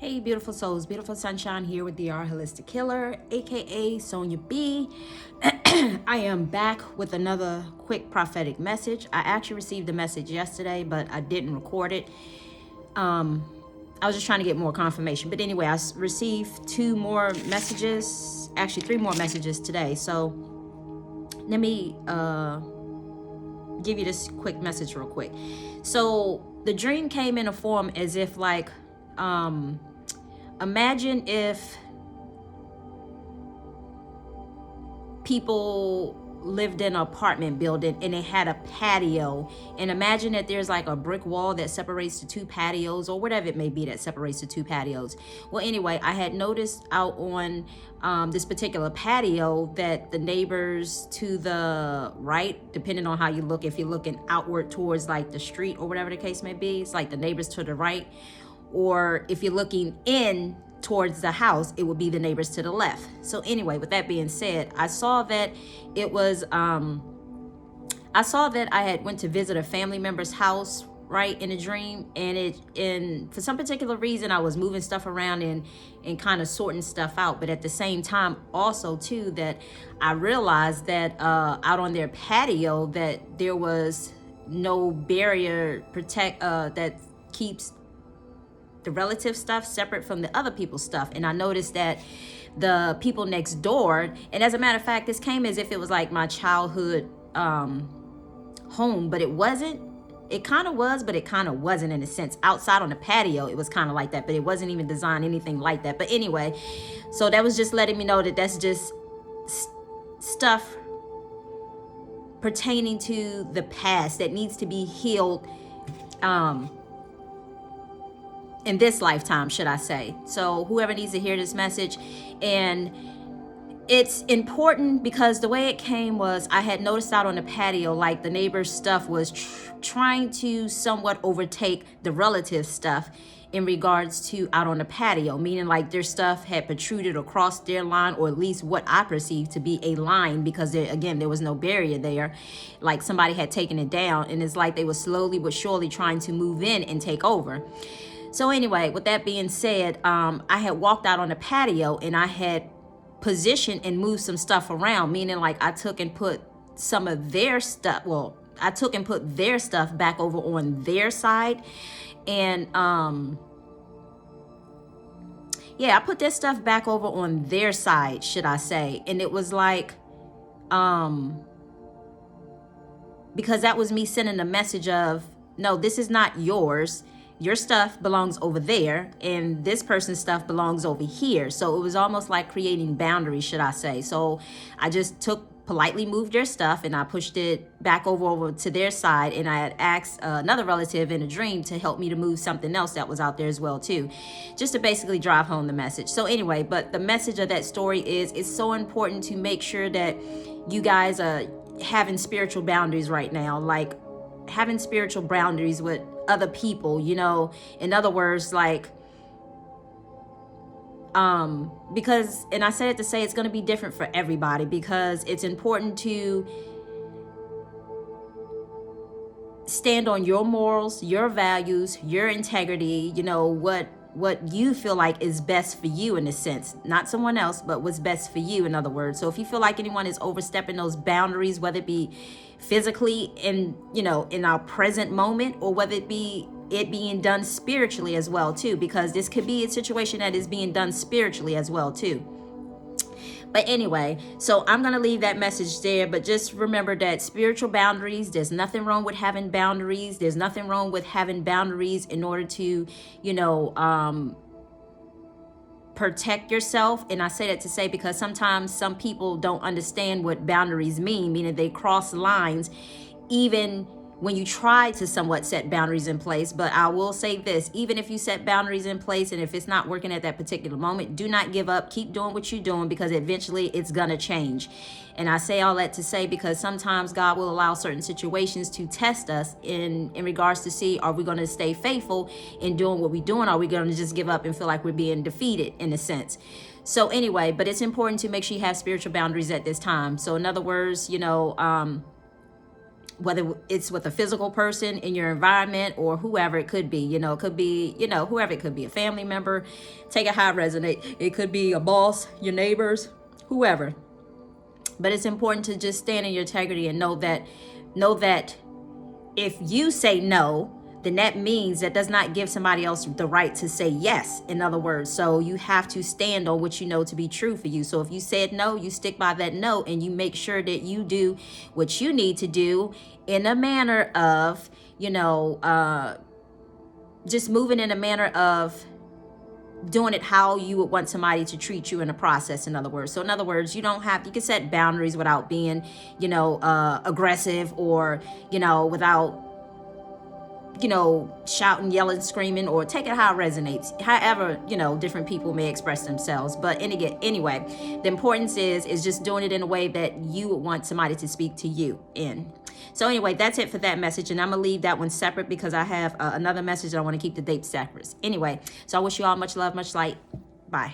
Hey, beautiful souls, beautiful sunshine here with the Holistic Killer, aka Sonia B. I am back with another quick prophetic message. I actually received a message yesterday, but I didn't record it. I was just trying to get more confirmation. But anyway, I received two more messages, actually three more messages today. So let me give you this quick message real quick. So the dream came in a form as if like, imagine if people lived in an apartment building and they had a patio, and imagine that there's like a brick wall that separates the two patios or whatever it may be that separates the two patios. Well, anyway, I had noticed out on this particular patio that the neighbors to the right, depending on how you look, if you're looking outward towards like the street or whatever the case may be, it's like the neighbors to the right, or if you're looking in towards the house, it would be the neighbors to the left. So anyway, with that being said, I saw that it was I saw that I had went to visit a family member's house, right, in a dream, and for some particular reason I was moving stuff around and kind of sorting stuff out. But at the same time also too, that I realized that out on their patio that there was no barrier that keeps the relative stuff separate from the other people's stuff. And I noticed that the people next door, and as a matter of fact, this came as if it was like my childhood home, but it wasn't. It kind of was, but it kind of wasn't in a sense. Outside on the patio, it was kind of like that, but it wasn't even designed anything like that. But anyway, so that was just letting me know that that's just stuff pertaining to the past that needs to be healed in this lifetime, should I say. So whoever needs to hear this message, and it's important because the way it came was I had noticed out on the patio, like the neighbor's stuff was trying to somewhat overtake the relative stuff in regards to out on the patio, meaning like their stuff had protruded across their line, or at least what I perceived to be a line, because there was no barrier there. Like somebody had taken it down, and it's like they were slowly but surely trying to move in and take over. So anyway, with that being said, I had walked out on the patio and I had positioned and moved some stuff around, meaning like I took and put some of their stuff, I took and put their stuff back over on their side. And I put their stuff back over on their side, should I say. And it was like, because that was me sending a message of, no, this is not yours. Your stuff belongs over there, and this person's stuff belongs over here. So it was almost like creating boundaries, should I say. So I just politely moved their stuff, and I pushed it back over to their side, and I had asked another relative in a dream to help me to move something else that was out there as well too, just to basically drive home the message. So anyway, but the message of that story is, it's so important to make sure that you guys are having spiritual boundaries right now, like having spiritual boundaries with other people, in other words, like because, and I said it to say it's going to be different for everybody, because it's important to stand on your morals, your values, your integrity, what you feel like is best for you, in a sense, not someone else, but what's best for you, in other words. So if you feel like anyone is overstepping those boundaries, whether it be physically in our present moment, or whether it be it being done spiritually as well too, because this could be a situation that is being done spiritually as well too. But anyway, so I'm going to leave that message there. But just remember that spiritual boundaries, there's nothing wrong with having boundaries. There's nothing wrong with having boundaries in order to, protect yourself. And I say that to say, because sometimes some people don't understand what boundaries mean, meaning they cross lines, even when you try to somewhat set boundaries in place. But I will say this, even if you set boundaries in place and if it's not working at that particular moment, do not give up. Keep doing what you're doing, because eventually it's gonna change. And I say all that to say, because sometimes God will allow certain situations to test us in regards to see, are we gonna stay faithful in doing what we're doing? Or are we gonna just give up and feel like we're being defeated, in a sense? So anyway, but it's important to make sure you have spiritual boundaries at this time. So in other words, whether it's with a physical person in your environment or whoever it could be. It could be, whoever it could be, a family member. Take it how it resonates. It could be a boss, your neighbors, whoever. But it's important to just stand in your integrity and know that if you say no, then that means that does not give somebody else the right to say yes, in other words. So you have to stand on what you know to be true for you. So if you said no, you stick by that no, and you make sure that you do what you need to do in a manner of, just moving in a manner of doing it how you would want somebody to treat you in the process, in other words. So in other words, you can set boundaries without being, aggressive, or, without, shouting, yelling, screaming, or take it how it resonates. However, different people may express themselves. But anyway, the importance is just doing it in a way that you would want somebody to speak to you in. So anyway, that's it for that message. And I'm going to leave that one separate because I have another message that I want to keep the dates separate. Anyway, so I wish you all much love, much light. Bye.